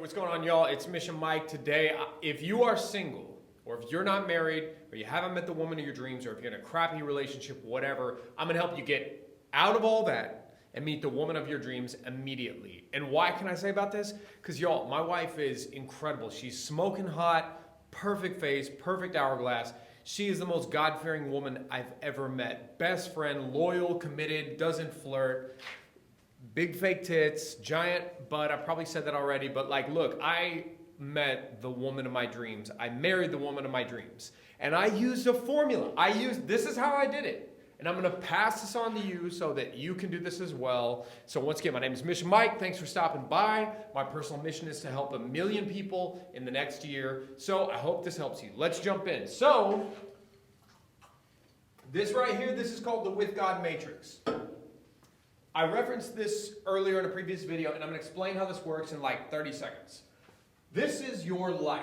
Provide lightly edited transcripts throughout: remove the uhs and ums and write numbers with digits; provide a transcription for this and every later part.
what's going on, y'all? It's Mission Mike. Today, if you are single, or if you're not married, or you haven't met the woman of your dreams, or if you're in a crappy relationship, whatever, I'm going to help you get out of all that and meet the woman of your dreams immediately. And why can I say about this? Because, y'all, my wife is incredible. She's smoking hot, perfect face, perfect hourglass. She is the most God-fearing woman I've ever met. Best friend, loyal, committed, doesn't flirt. Big fake tits, giant butt. I probably said that already, but like, look, I met the woman of my dreams. I married the woman of my dreams. And I used a formula. This is how I did it. And I'm going to pass this on to you so that you can do this as well. So once again, my name is Mission Mike. Thanks for stopping by. My personal mission is to help 1 million people in the next year. So I hope this helps you. Let's jump in. So this right here, this is called the With God Matrix. I referenced this earlier in a previous video, and I'm going to explain how this works in like 30 seconds. This is your life,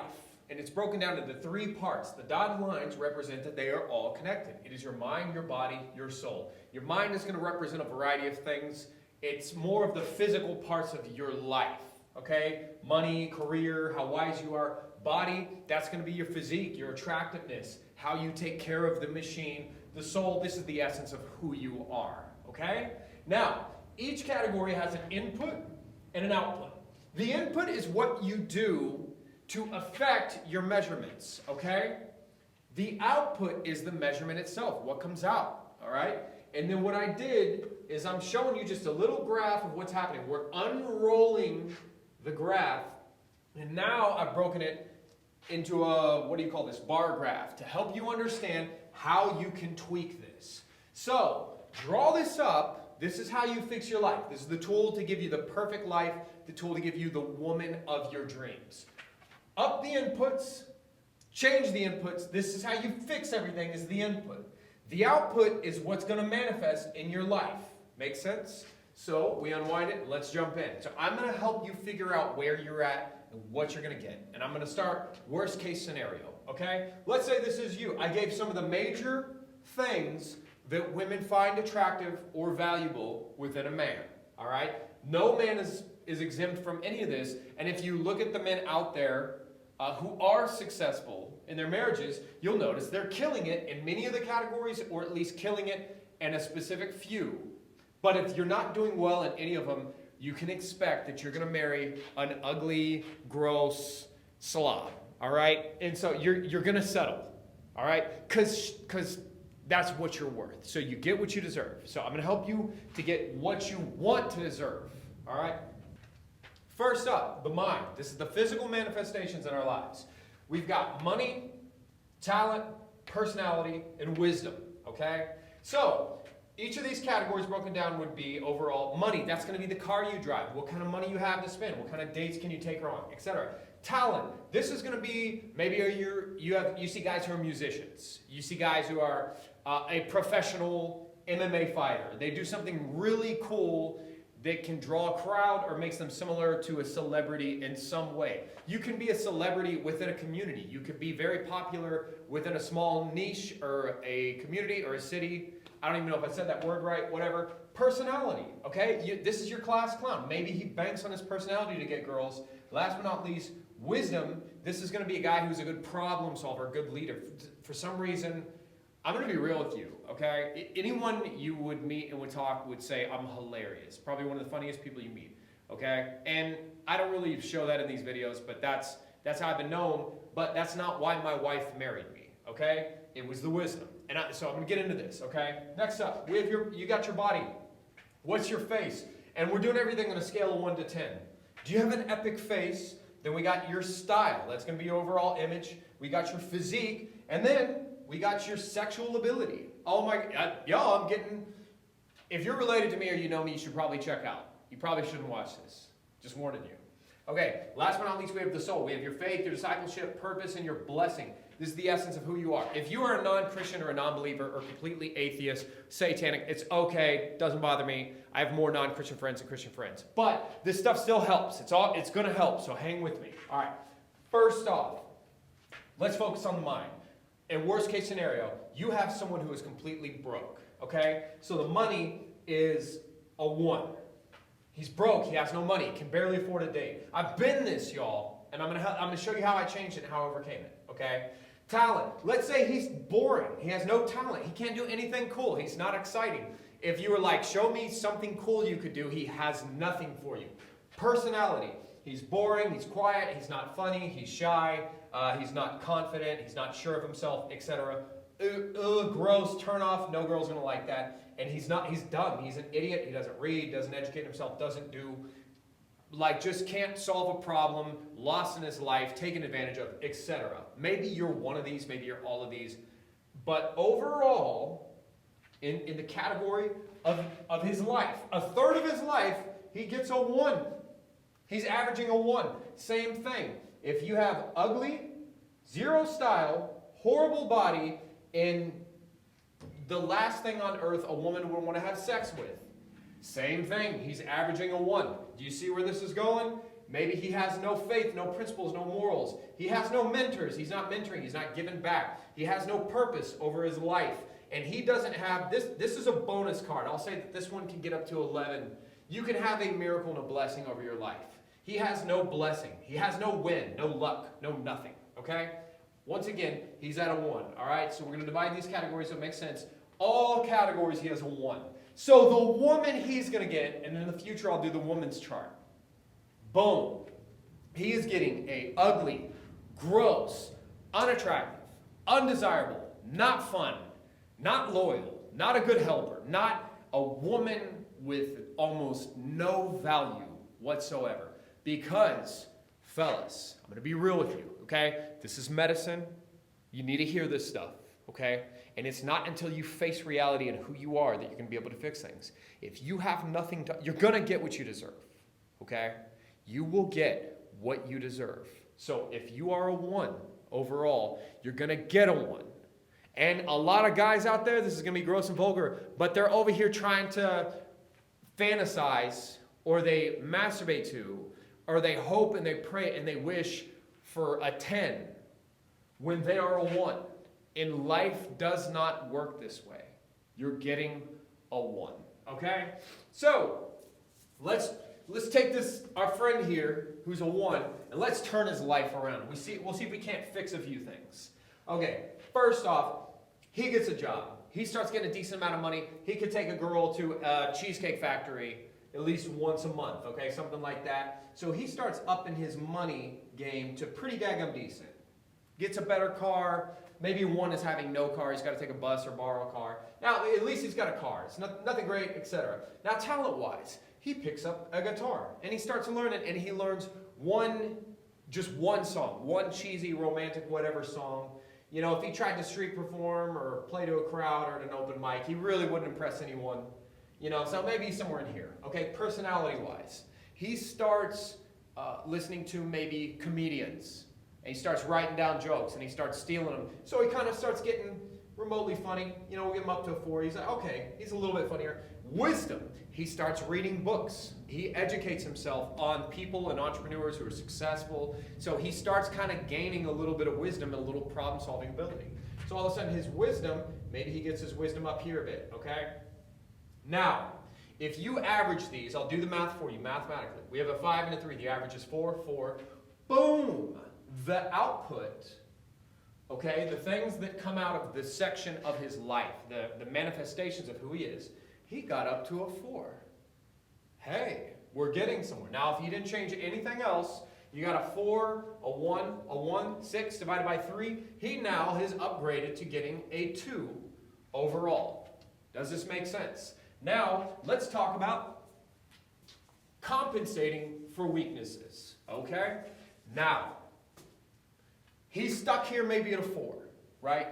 and it's broken down into 3 parts. The dotted lines represent that they are all connected. It is your mind, your body, your soul. Your mind is going to represent a variety of things. It's more of the physical parts of your life, okay? Money, career, how wise you are. Body, that's going to be your physique, your attractiveness, how you take care of the machine. The soul, this is the essence of who you are, okay? Now, each category has an input and an output. The input is what you do to affect your measurements, okay? The output is the measurement itself, what comes out, all right? And then what I did is I'm showing you just a little graph of what's happening. We're unrolling the graph, and now I've broken it into a, what do you call this, bar graph, to help you understand how you can tweak this. So, draw this up. This is how you fix your life. This is the tool to give you the perfect life, the tool to give you the woman of your dreams. Up the inputs, change the inputs. This is how you fix everything, is the input. The output is what's going to manifest in your life. Make sense? So we unwind it. Let's jump in. So I'm going to help you figure out where you're at and what you're going to get. And I'm going to start worst case scenario. Okay? Let's say this is you. I gave some of the major things that women find attractive or valuable within a man, all right? No man is exempt from any of this, and if you look at the men out there who are successful in their marriages, you'll notice they're killing it in many of the categories, or at least killing it in a specific few. But if you're not doing well in any of them, you can expect that you're gonna marry an ugly, gross slob, all right? And so you're gonna settle, all right? Because that's what you're worth. So you get what you deserve. So I'm going to help you to get what you want to deserve. All right? First up, the mind. This is the physical manifestations in our lives. We've got money, talent, personality, and wisdom. Okay? So each of these categories broken down would be overall money. That's going to be the car you drive. What kind of money you have to spend. What kind of dates can you take her on, etc. Talent. This is going to be maybe you see guys who are musicians. You see guys who are a professional MMA fighter. They do something really cool that can draw a crowd or makes them similar to a celebrity in some way. You can be a celebrity within a community. You could be very popular within a small niche or a community or a city. I don't even know if I said that word right, whatever. Personality, okay? This is your class clown. Maybe he banks on his personality to get girls. Last but not least, wisdom. This is going to be a guy who's a good problem solver, a good leader. For some reason, I'm going to be real with you, okay? Anyone you would meet and would talk would say, I'm hilarious. Probably one of the funniest people you meet, okay? And I don't really show that in these videos, but that's how I've been known. But that's not why my wife married me, okay? It was the wisdom. And so I'm going to get into this, okay? Next up, you got your body. What's your face? And we're doing everything on a scale of 1 to 10. Do you have an epic face? Then we got your style. That's going to be your overall image. We got your physique. And then we got your sexual ability. Oh my, y'all, I'm getting, if you're related to me or you know me, you should probably check out. You probably shouldn't watch this. Just warning you. Okay, last but not least, we have the soul. We have your faith, your discipleship, purpose, and your blessing. This is the essence of who you are. If you are a non-Christian or a non-believer or completely atheist, satanic, it's okay, doesn't bother me. I have more non-Christian friends than Christian friends. But this stuff still helps. It's going to help, so hang with me. All right, first off, let's focus on the mind. In worst case scenario, you have someone who is completely broke, okay? So the money is a 1. He's broke, he has no money, can barely afford a date. I've been this, y'all, and I'm gonna show you how I changed it and how I overcame it, okay? Talent. Let's say he's boring. He has no talent. He can't do anything cool. He's not exciting. If you were like, show me something cool you could do, he has nothing for you. Personality. He's boring, he's quiet, he's not funny, he's shy, he's not confident, he's not sure of himself, etc. Gross, turn off, no girl's gonna like that. And he's dumb, he's an idiot, he doesn't read, doesn't educate himself, doesn't do, like just can't solve a problem, lost in his life, taken advantage of, etc. Maybe you're one of these, maybe you're all of these. But overall, in the category of his life, a third of his life, he gets a 1. He's averaging a 1. Same thing. If you have ugly, 0 style, horrible body, and the last thing on earth a woman would want to have sex with, same thing. He's averaging a 1. Do you see where this is going? Maybe he has no faith, no principles, no morals. He has no mentors. He's not mentoring. He's not giving back. He has no purpose over his life. And he doesn't have, this is a bonus card. I'll say that this one can get up to 11. You can have a miracle and a blessing over your life. He has no blessing. He has no win, no luck, no nothing. Okay? Once again, he's at a 1. All right? So we're going to divide these categories so it makes sense. All categories, he has a 1. So the woman he's going to get, and in the future I'll do the woman's chart. Boom. He is getting a ugly, gross, unattractive, undesirable, not fun, not loyal, not a good helper, not a woman with almost no value whatsoever. Because, fellas, I'm going to be real with you, okay? This is medicine. You need to hear this stuff, okay? And it's not until you face reality and who you are that you're going to be able to fix things. If you have nothing to, you're going to get what you deserve, okay? You will get what you deserve. So if you are a 1 overall, you're going to get a 1. And a lot of guys out there, this is going to be gross and vulgar, but they're over here trying to fantasize, or they masturbate to, or they hope and they pray and they wish for a 10 when they are a 1. And life does not work this way. You're getting a 1. Okay? So, let's take this, our friend here, who's a 1, and let's turn his life around. We'll see if we can't fix a few things. Okay, first off, he gets a job. He starts getting a decent amount of money. He could take a girl to a cheesecake factory at least once a month, okay? Something like that. So he starts upping his money game to pretty daggum decent. Gets a better car. Maybe one is having no car. He's got to take a bus or borrow a car. Now, at least he's got a car. It's nothing great, etc. Now, talent-wise, he picks up a guitar. And he starts learning, and he learns just one song. One cheesy, romantic, whatever song. You know, if he tried to street perform or play to a crowd or at an open mic, he really wouldn't impress anyone. You know, so maybe he's somewhere in here. Okay, personality-wise. He starts listening to maybe comedians. And he starts writing down jokes, and he starts stealing them. So he kind of starts getting remotely funny. You know, we'll get him up to a 4. He's like, okay, he's a little bit funnier. Wisdom. He starts reading books. He educates himself on people and entrepreneurs who are successful. So he starts kind of gaining a little bit of wisdom and a little problem-solving ability. So all of a sudden, his wisdom, maybe he gets his wisdom up here a bit, okay? Now, if you average these, I'll do the math for you mathematically. We have a 5 and a 3. The average is 4, 4. Boom! The output, okay, the things that come out of this section of his life, the manifestations of who he is, he got up to a 4. Hey, we're getting somewhere. Now, if he didn't change anything else, you got a 4, a 1, 6 divided by 3. He now has upgraded to getting a 2 overall. Does this make sense? Now, let's talk about compensating for weaknesses, okay? Now, he's stuck here maybe at a 4, right?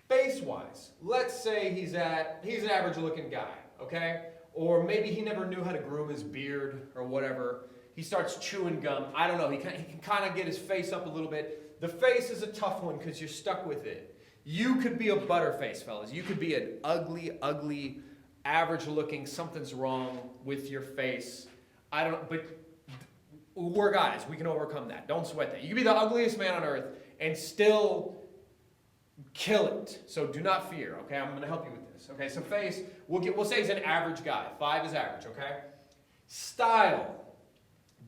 Face-wise, let's say he's an average-looking guy, okay? Or maybe he never knew how to groom his beard or whatever. He starts chewing gum. I don't know. He can kind of get his face up a little bit. The face is a tough one because you're stuck with it. You could be a butterface, fellas. You could be an ugly, ugly, average-looking, something's wrong with your face. I don't, but we're guys. We can overcome that. Don't sweat that. You can be the ugliest man on earth and still kill it. So do not fear, okay? I'm going to help you with this. Okay, so face, we'll say he's an average guy. 5 is average, okay? Style.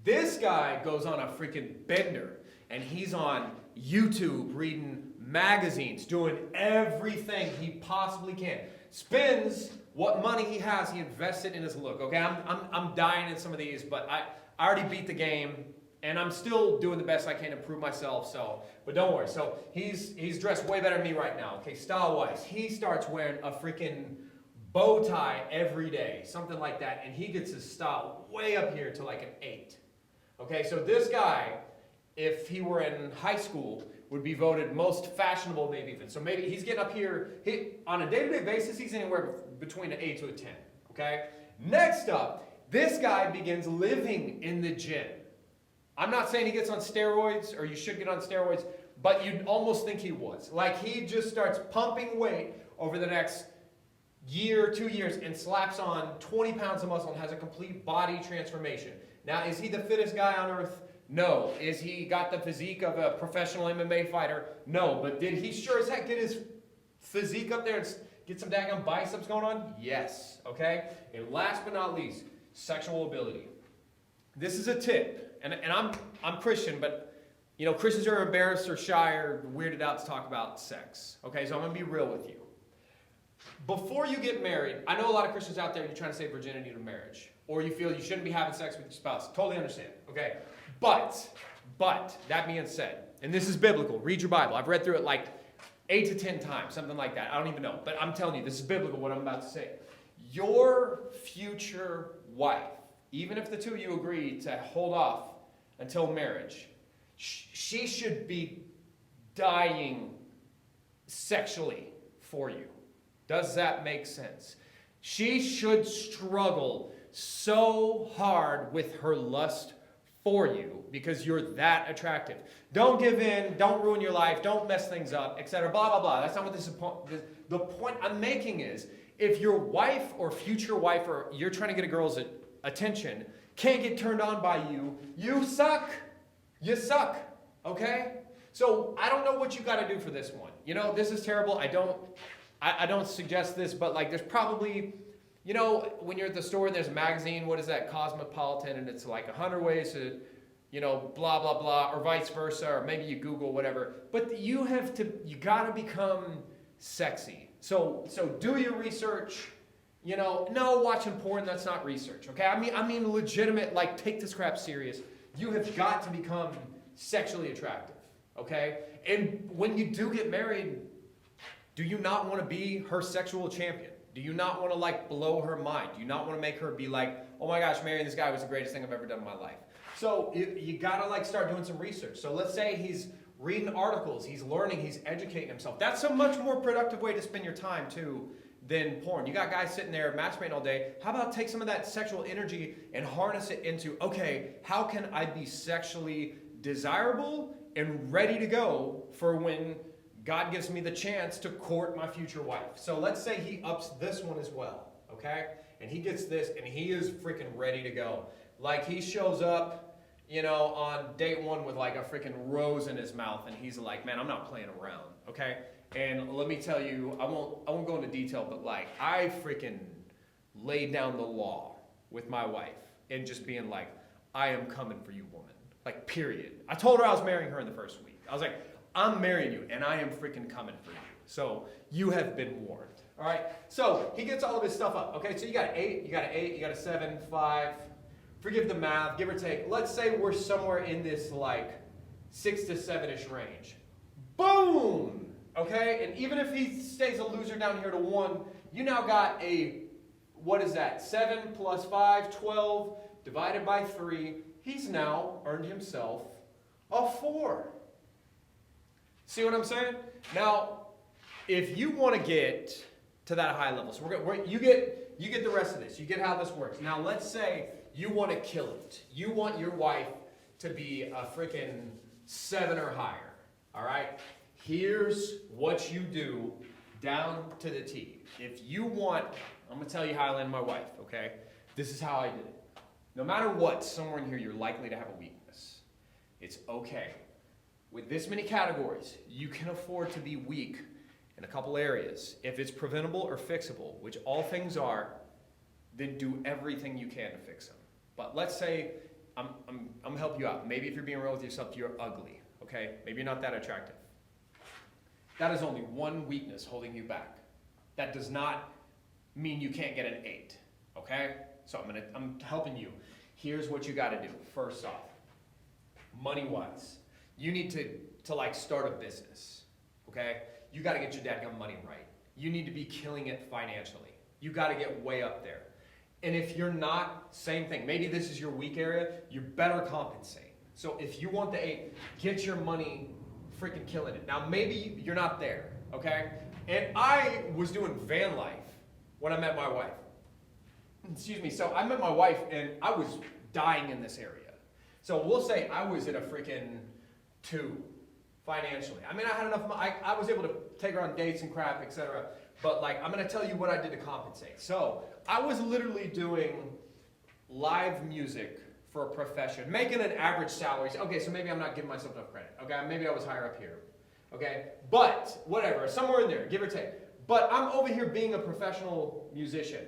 This guy goes on a freaking bender, and he's on YouTube reading magazines, doing everything he possibly can. Spends what money he has, he invests it in his look. Okay, I'm dying in some of these, but I already beat the game, and I'm still doing the best I can to improve myself. So, but don't worry. So he's dressed way better than me right now. Okay, style-wise, he starts wearing a freaking bow tie every day, something like that, and he gets his style way up here to like an 8. Okay, so this guy, if he were in high school, would be voted most fashionable, maybe even. So maybe he's getting up here, on a day-to-day basis, he's anywhere between an 8 to a 10, okay? Next up, this guy begins living in the gym. I'm not saying he gets on steroids, or you should get on steroids, but you'd almost think he was. Like, he just starts pumping weight over the next year, 2 years, and slaps on 20 pounds of muscle and has a complete body transformation. Now, is he the fittest guy on earth? No. Is he got the physique of a professional MMA fighter? No. But did he sure as heck get his physique up there and get some daggone biceps going on? Yes. Okay? And last but not least, sexual ability. This is a tip. And I'm Christian, but you know, Christians are embarrassed or shy or weirded out to talk about sex. Okay? So I'm going to be real with you. Before you get married, I know a lot of Christians out there, you're trying to save virginity to marriage. Or you feel you shouldn't be having sex with your spouse. Totally understand, okay? But, that being said, and this is biblical, read your Bible. I've read through it like 8 to 10 times, something like that. I don't even know. But I'm telling you, this is biblical, what I'm about to say. Your future wife, even if the two of you agree to hold off until marriage, she should be dying sexually for you. Does that make sense? She should struggle so hard with her lust for you because you're that attractive. Don't give in, don't ruin your life, don't mess things up, etc. Blah, blah, blah. That's not what this is. The point I'm making is, if your wife or future wife, or you're trying to get a girl's attention, can't get turned on by you, you suck. You suck. Okay? So I don't know what you got to do for this one. You know, this is terrible. I don't suggest this, but like there's probably, you know, when you're at the store and there's a magazine, what is that, Cosmopolitan, and it's like 100 ways to, you know, blah, blah, blah, or vice versa, or maybe you Google whatever. But you got to become sexy. So do your research. You know, no watching porn, that's not research, okay? I mean legitimate, like, take this crap serious. You have got to become sexually attractive, okay? And when you do get married, do you not want to be her sexual champion? Do you not want to, like, blow her mind? Do you not want to make her be like, oh my gosh, marrying this guy was the greatest thing I've ever done in my life? So you got to, like, start doing some research. So let's say he's reading articles, he's learning, he's educating himself. That's a much more productive way to spend your time, too, than porn. You got guys sitting there masturbating all day. How about take some of that sexual energy and harness it into, okay, how can I be sexually desirable and ready to go for when God gives me the chance to court my future wife? So let's say he ups this one as well, okay? And he gets this, and he is freaking ready to go. Like, he shows up, you know, on date one with like a freaking rose in his mouth, and he's like, man, I'm not playing around, okay? And let me tell you, I won't go into detail, but like, I freaking laid down the law with my wife and just being like, I am coming for you, woman. Like, period. I told her I was marrying her in the first week. I was like, I'm marrying you, and I am freaking coming for you. So you have been warned. All right? So he gets all of his stuff up. Okay, so you got an 8, you got an 8, you got a 7, 5. Forgive the math, give or take. Let's say we're somewhere in this like 6 to 7-ish range. Boom! Okay, and even if he stays a loser down here to 1, you now got a, what is that? 7 plus 5, 12, divided by 3. He's now earned himself a 4. See what I'm saying? Now, if you want to get to that high level, so you get the rest of this. You get how this works. Now, let's say you want to kill it. You want your wife to be a freaking 7 or higher. All right? Here's what you do down to the T. If you want, I'm going to tell you how I landed my wife, okay? This is how I did it. No matter what, somewhere in here you're likely to have a weakness. It's okay. With this many categories, you can afford to be weak in a couple areas. If it's preventable or fixable, which all things are, then do everything you can to fix them. But let's say I'm gonna help you out. Maybe if you're being real with yourself, you're ugly, okay? Maybe you're not that attractive. That is only one weakness holding you back. That does not mean you can't get an 8, okay? So I'm helping you. Here's what you gotta do. First off, money-wise, you need to like start a business, okay? You gotta get your dadgum money right. You need to be killing it financially. You gotta get way up there. And if you're not, same thing. Maybe this is your weak area, you better compensate. So if you want the 8, get your money freaking killing it. Now maybe you're not there, okay? And I was doing van life when I met my wife. Excuse me, so I met my wife and I was dying in this area. So we'll say I was at a freaking 2 financially. I mean, I had enough, I was able to take her on dates and crap, etc. But like, I'm gonna tell you what I did to compensate. So I was literally doing live music for a profession, making an average salary. Okay, so maybe I'm not giving myself enough credit. Okay, maybe I was higher up here. Okay, but whatever, somewhere in there, give or take. But I'm over here being a professional musician.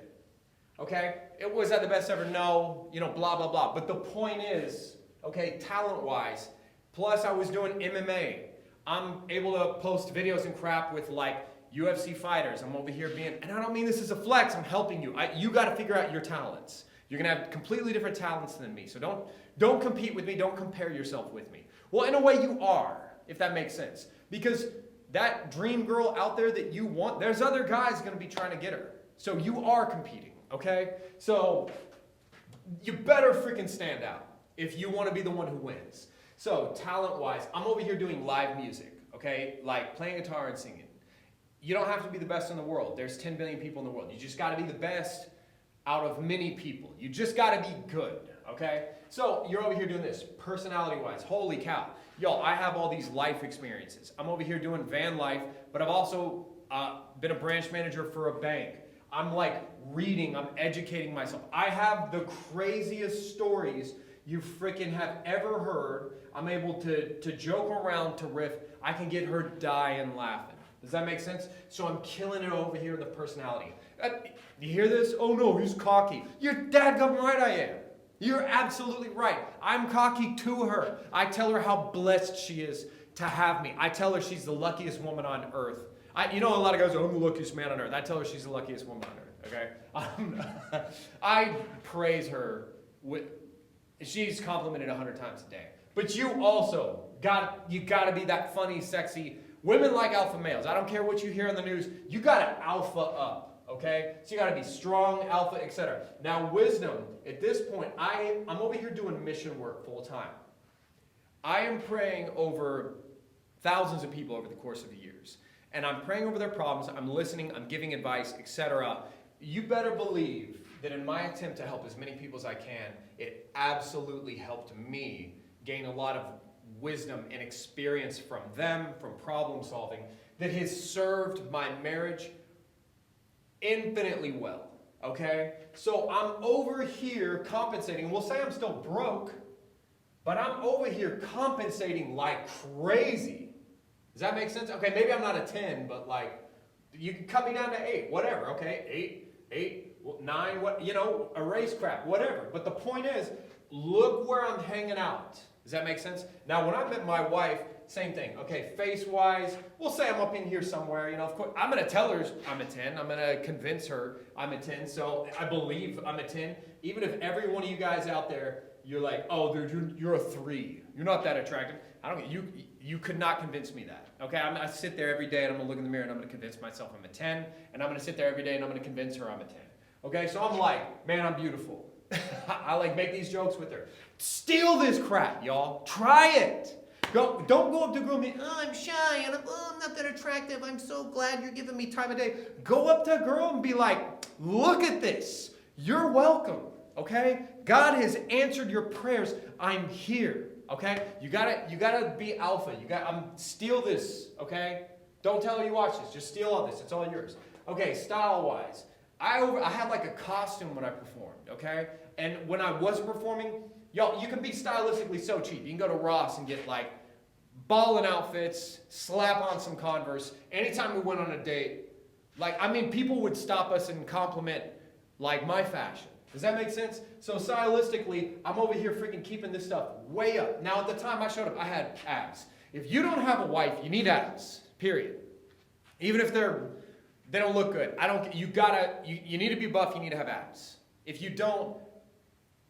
Okay, it was at the best ever, no, you know, blah, blah, blah. But the point is, okay, talent-wise, plus I was doing MMA. I'm able to post videos and crap with like UFC fighters. I'm over here being, and I don't mean this as a flex, I'm helping you. You got to figure out your talents. You're going to have completely different talents than me. So don't compete with me. Don't compare yourself with me. Well, in a way you are, if that makes sense. Because that dream girl out there that you want, there's other guys going to be trying to get her. So you are competing, okay? So you better freaking stand out if you want to be the one who wins. So talent-wise, I'm over here doing live music, okay? Like playing guitar and singing. You don't have to be the best in the world. There's 10 billion people in the world. You just got to be the best out of many people. You just got to be good, okay? So you're over here doing this, personality-wise. Holy cow. Y'all, I have all these life experiences. I'm over here doing van life, but I've also been a branch manager for a bank. I'm like reading, I'm educating myself. I have the craziest stories you freaking have ever heard. I'm able to joke around, to riff. I can get her dying laughing. Does that make sense? So I'm killing it over here in the personality. You hear this? Oh no, he's cocky. You're dadgum right I am. You're absolutely right. I'm cocky to her. I tell her how blessed she is to have me. I tell her she's the luckiest woman on earth. You know, a lot of guys go, I'm the luckiest man on earth. I tell her she's the luckiest woman on earth, okay? I praise her. She's complimented 100 times a day. But you also, you gotta be that funny, sexy. Women like alpha males. I don't care what you hear on the news. You gotta alpha up, okay? So you gotta be strong, alpha, etc. Now wisdom, at this point, I'm over here doing mission work full time. I am praying over thousands of people over the course of years. And I'm praying over their problems, I'm listening, I'm giving advice, etc. You better believe that in my attempt to help as many people as I can, it absolutely helped me gain a lot of wisdom and experience from them, from problem solving, that has served my marriage infinitely well, okay? So I'm over here compensating. We'll say I'm still broke, but I'm over here compensating like crazy. Does that make sense? Okay, maybe I'm not a 10, but like, you can cut me down to 8, whatever, okay? 8, 9, what, you know, erase crap, whatever. But the point is, look where I'm hanging out. Does that make sense? Now, when I met my wife, same thing. Okay, face-wise, we'll say I'm up in here somewhere. You know, of course, I'm going to tell her I'm a 10. I'm going to convince her I'm a 10. So I believe I'm a 10. Even if every one of you guys out there, you're like, oh, dude, you're a 3. You're not that attractive. You could not convince me that. Okay, I sit there every day and I'm going to look in the mirror and I'm going to convince myself I'm a 10. And I'm going to sit there every day and I'm going to convince her I'm a 10. Okay, so I'm like, man, I'm beautiful. I like make these jokes with her. Steal this crap, y'all. Try it. Don't go up to a girl and be, oh, I'm shy, and I'm not that attractive. I'm so glad you're giving me time of day. Go up to a girl and be like, look at this. You're welcome, okay? God has answered your prayers. I'm here, okay? You gotta be alpha. Steal this, okay? Don't tell her you watch this. Just steal all this. It's all yours. Okay, style-wise. I had like a costume when I performed, okay? And when I wasn't performing, y'all, you can be stylistically so cheap. You can go to Ross and get like ballin' outfits, slap on some Converse. Anytime we went on a date, like, I mean, people would stop us and compliment like my fashion. Does that make sense? So stylistically, I'm over here freaking keeping this stuff way up. Now at the time I showed up, I had abs. If you don't have a wife, you need abs, period. Even if they don't look good. You need to be buff, you need to have abs. If you don't,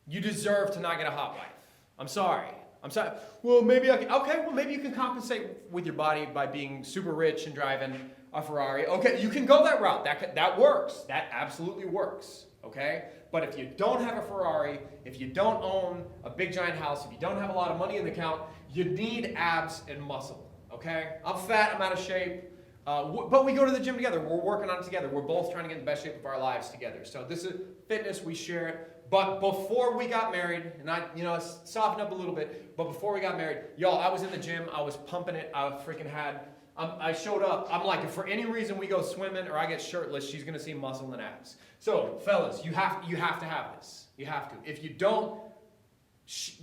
you deserve to not get a hot wife. I'm sorry. Well, maybe maybe you can compensate with your body by being super rich and driving a Ferrari. Okay, you can go that route. That works. That absolutely works. Okay? But if you don't have a Ferrari, if you don't own a big giant house, if you don't have a lot of money in the account, you need abs and muscle. Okay? I'm fat, I'm out of shape. But we go to the gym together. We're working on it together. We're both trying to get in the best shape of our lives together. So this is fitness, we share it. But before we got married, and I softened up a little bit, but before we got married, y'all, I was in the gym, I was pumping it, I showed up, I'm like, if for any reason we go swimming or I get shirtless, she's gonna see muscle and abs. So, fellas, you have to have this. You have to. If you don't,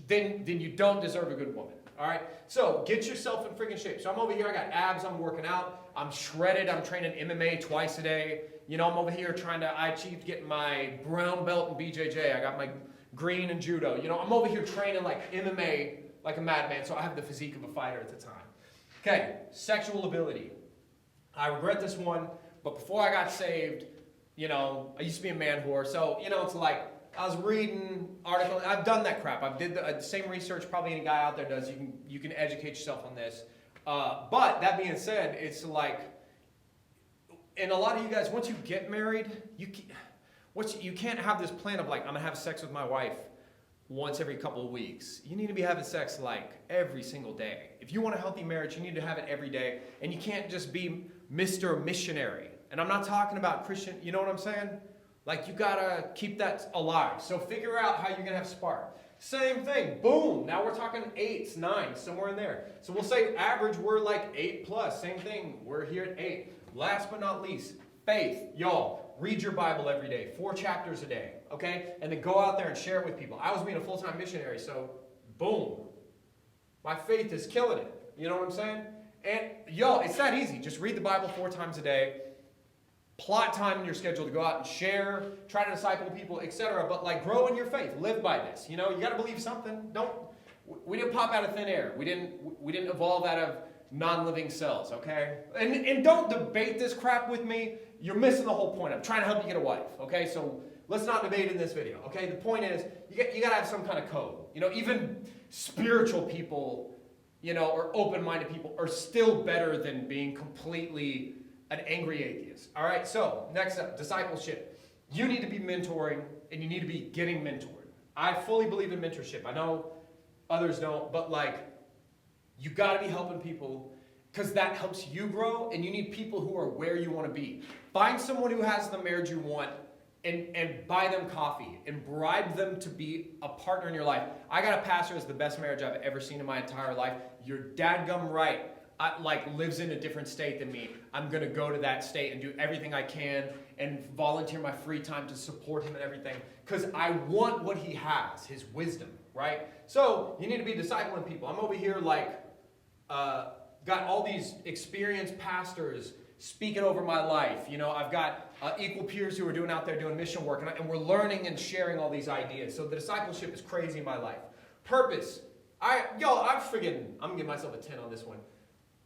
then you don't deserve a good woman. All right? So, get yourself in freaking shape. So, I'm over here, I got abs, I'm working out, I'm shredded, I'm training MMA twice a day. I'm over here I achieved getting my brown belt in BJJ. I got my green in judo. I'm over here training like MMA, like a madman, so I have the physique of a fighter at the time. Okay, sexual ability. I regret this one, but before I got saved, I used to be a man whore. So, it's like, I was reading articles. I've done that crap. I've did the same research probably any guy out there does. You can educate yourself on this. But that being said, it's like, and a lot of you guys, once you get married, you can't have this plan of like, I'm going to have sex with my wife once every couple of weeks. You need to be having sex like every single day. If you want a healthy marriage, you need to have it every day. And you can't just be Mr. Missionary. And I'm not talking about Christian, you know what I'm saying? Like, you got to keep that alive. So figure out how you're going to have spark. Same thing. Boom. Now we're talking 8s, 9s, somewhere in there. So we'll say average, we're like 8 plus. Same thing. We're here at 8. Last but not least, faith. Y'all, read your Bible every day. 4 chapters a day, okay? And then go out there and share it with people. I was being a full-time missionary, so boom. My faith is killing it. You know what I'm saying? And y'all, it's that easy. Just read the Bible 4 times a day. Plot time in your schedule to go out and share, try to disciple people, etc. But like, grow in your faith. Live by this. You got to believe something. We didn't pop out of thin air. We didn't evolve out of non-living cells, okay? And don't debate this crap with me. You're missing the whole point. I'm trying to help you get a wife, okay? So let's not debate in this video, okay? The point is, you got to have some kind of code. Even spiritual people, or open-minded people are still better than being completely an angry atheist. All right, so next up, discipleship. You need to be mentoring, and you need to be getting mentored. I fully believe in mentorship. I know others don't, but you got to be helping people because that helps you grow, and you need people who are where you want to be. Find someone who has the marriage you want and buy them coffee and bribe them to be a partner in your life. I got a pastor who's the best marriage I've ever seen in my entire life. You're dadgum right. Lives in a different state than me. I'm going to go to that state and do everything I can and volunteer my free time to support him and everything because I want what he has, his wisdom, right? So you need to be discipling people. I'm over here got all these experienced pastors speaking over my life. I've got equal peers who are out there doing mission work, and we're learning and sharing all these ideas. So the discipleship is crazy in my life. Purpose. I'm gonna give myself a 10 on this one.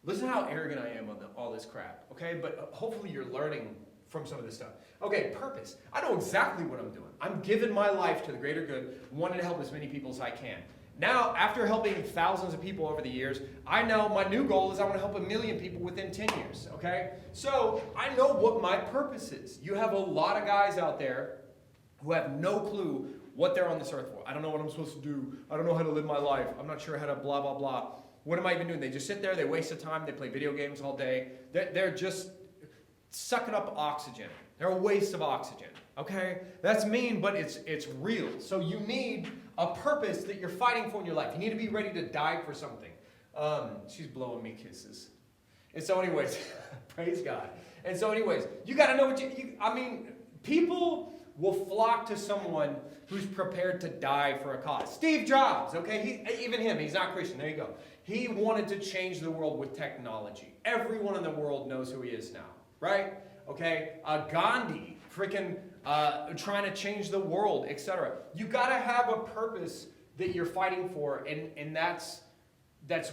Listen how arrogant I am on all this crap, okay? But hopefully you're learning from some of this stuff. Okay, purpose. I know exactly what I'm doing. I'm giving my life to the greater good, wanting to help as many people as I can. Now, after helping thousands of people over the years, I know my new goal is I want to help 1 million people within 10 years, okay? So I know what my purpose is. You have a lot of guys out there who have no clue what they're on this earth for. I don't know what I'm supposed to do. I don't know how to live my life. I'm not sure how to blah, blah, blah. What am I even doing? They just sit there, they waste their time, they play video games all day. They're just sucking up oxygen. They're a waste of oxygen, okay? That's mean, but it's real. So you need a purpose that you're fighting for in your life. You need to be ready to die for something. She's blowing me kisses. And so anyways, praise God. And so anyways, you got to know what people will flock to someone who's prepared to die for a cause. Steve Jobs, okay? He's not Christian. There you go. He wanted to change the world with technology. Everyone in the world knows who he is now, right? Okay? Gandhi, trying to change the world, etc. You got to have a purpose that you're fighting for, and that's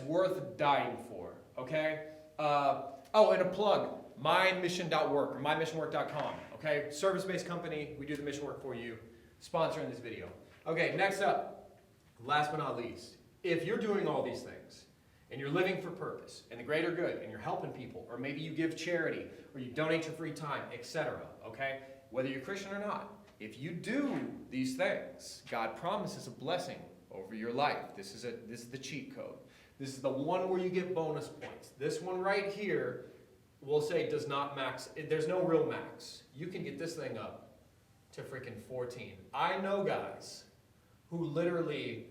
worth dying for, okay? Oh, and a plug, mymission.work or mymissionwork.com, okay? Service-based company, we do the mission work for you, sponsoring this video. Okay, next up, last but not least, if you're doing all these things, and you're living for purpose and the greater good, and you're helping people, or maybe you give charity, or you donate your free time, etc., okay? Whether you're Christian or not, if you do these things, God promises a blessing over your life. This is the cheat code. This is the one where you get bonus points. This one right here, we'll say does not max. There's no real max. You can get this thing up to freaking 14. I know guys who literally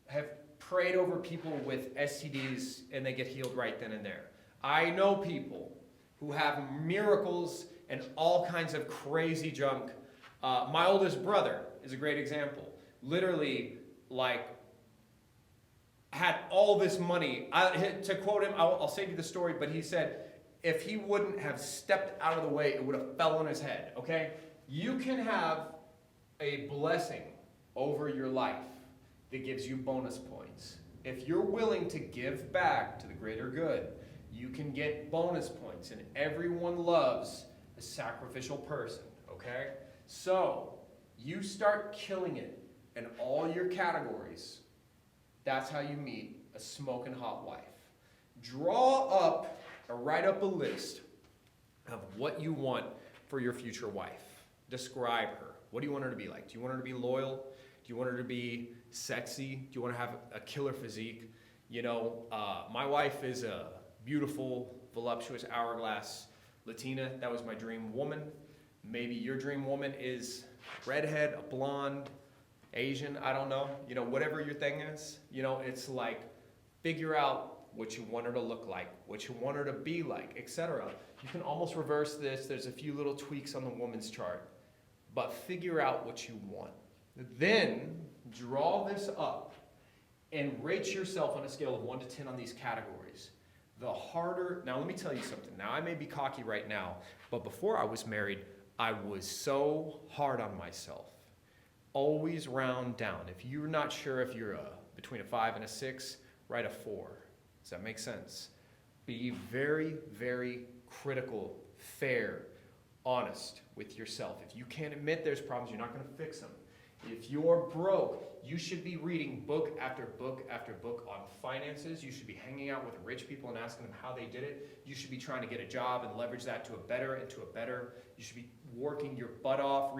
have prayed over people with STDs and they get healed right then and there. I know people who have miracles and all kinds of crazy junk. My oldest brother is a great example. Literally, like, had all this money. To quote him, I'll save you the story, but he said, if he wouldn't have stepped out of the way, it would have fell on his head, okay? You can have a blessing over your life that gives you bonus points. If you're willing to give back to the greater good, you can get bonus points, and everyone loves a sacrificial person, okay? So, you start killing it in all your categories. That's how you meet a smoking hot wife. Draw up or write up a list of what you want for your future wife. Describe her. What do you want her to be like? Do you want her to be loyal? Do you want her to be sexy? Do you want to have a killer physique? You know, my wife is a beautiful, voluptuous, hourglass Latina. That was my dream woman. Maybe your dream woman is redhead, a blonde, Asian, I don't know, you know, whatever your thing is, you know, it's like, figure out what you want her to look like, what you want her to be like, etc. You can almost reverse this. There's a few little tweaks on the woman's chart, but figure out what you want. Then draw this up and rate yourself on a scale of 1 to 10 on these categories. The harder, now let me tell you something. Now I may be cocky right now, but before I was married, I was so hard on myself. Always round down. If you're not sure if you're between a 5 and a 6, write a 4. Does that make sense? Be very, very critical, fair, honest with yourself. If you can't admit there's problems, you're not going to fix them. If you're broke, you should be reading book after book after book on finances. You should be hanging out with rich people and asking them how they did it. You should be trying to get a job and leverage that to a better and to a better. You should be working your butt off,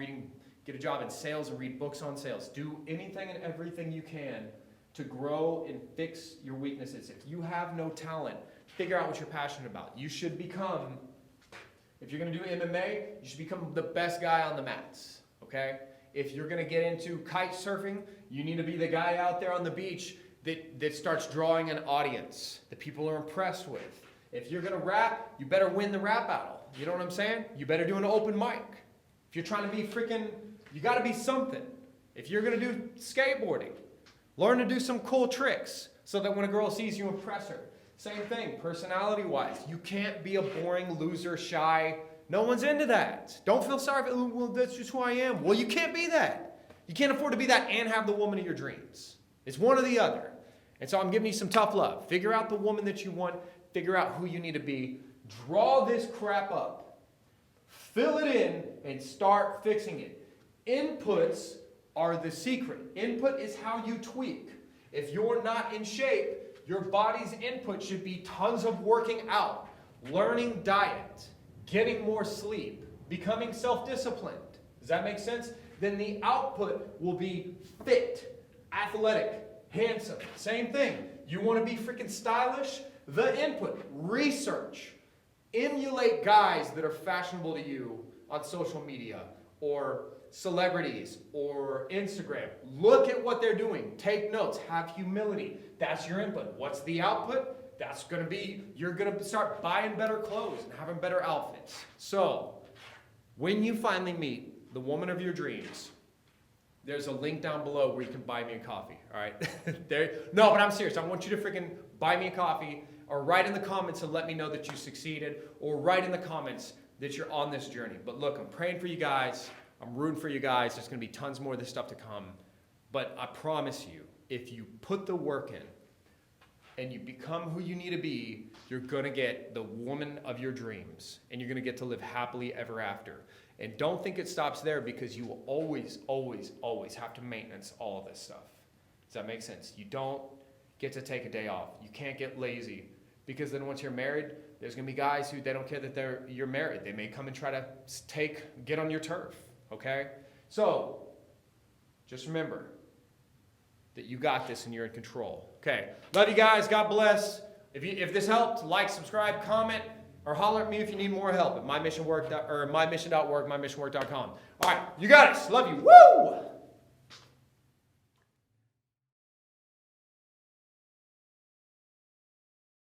get a job in sales and read books on sales. Do anything and everything you can to grow and fix your weaknesses. If you have no talent, figure out what you're passionate about. You should become, if you're going to do MMA, you should become the best guy on the mats, okay? If you're going to get into kite surfing, you need to be the guy out there on the beach that starts drawing an audience that people are impressed with. If you're going to rap, you better win the rap battle. You know what I'm saying? You better do an open mic. If you're trying to be freaking, you got to be something. If you're going to do skateboarding, learn to do some cool tricks so that when a girl sees you, impress her. Same thing, personality-wise. You can't be a boring loser, shy. No one's into that. Don't feel sorry for, well, that's just who I am. Well, you can't be that. You can't afford to be that and have the woman of your dreams. It's one or the other. And so I'm giving you some tough love. Figure out the woman that you want. Figure out who you need to be. Draw this crap up. Fill it in and start fixing it. Inputs are the secret. Input is how you tweak. If you're not in shape, your body's input should be tons of working out, learning diet, getting more sleep, becoming self-disciplined. Does that make sense? Then the output will be fit, athletic, handsome. Same thing. You want to be freaking stylish? The input, research. Emulate guys that are fashionable to you on social media or celebrities or Instagram. Look at what they're doing. Take notes. Have humility. That's your input. What's the output? That's going to be, you're going to start buying better clothes and having better outfits. So, when you finally meet the woman of your dreams, there's a link down below where you can buy me a coffee, all right? No, but I'm serious. I want you to freaking buy me a coffee or write in the comments and let me know that you succeeded or write in the comments that you're on this journey. But look, I'm praying for you guys. I'm rooting for you guys. There's going to be tons more of this stuff to come. But I promise you, if you put the work in and you become who you need to be, you're going to get the woman of your dreams. And you're going to get to live happily ever after. And don't think it stops there, because you will always, always, always have to maintenance all of this stuff. Does that make sense? You don't get to take a day off. You can't get lazy, because then once you're married, there's going to be guys who they don't care that you're married. They may come and try to get on your turf, okay? So just remember that you got this and you're in control. Okay, love you guys. God bless. If this helped, like, subscribe, comment, or holler at me if you need more help at mymission.org, mymissionwork.com. All right, you got us. Love you. Woo!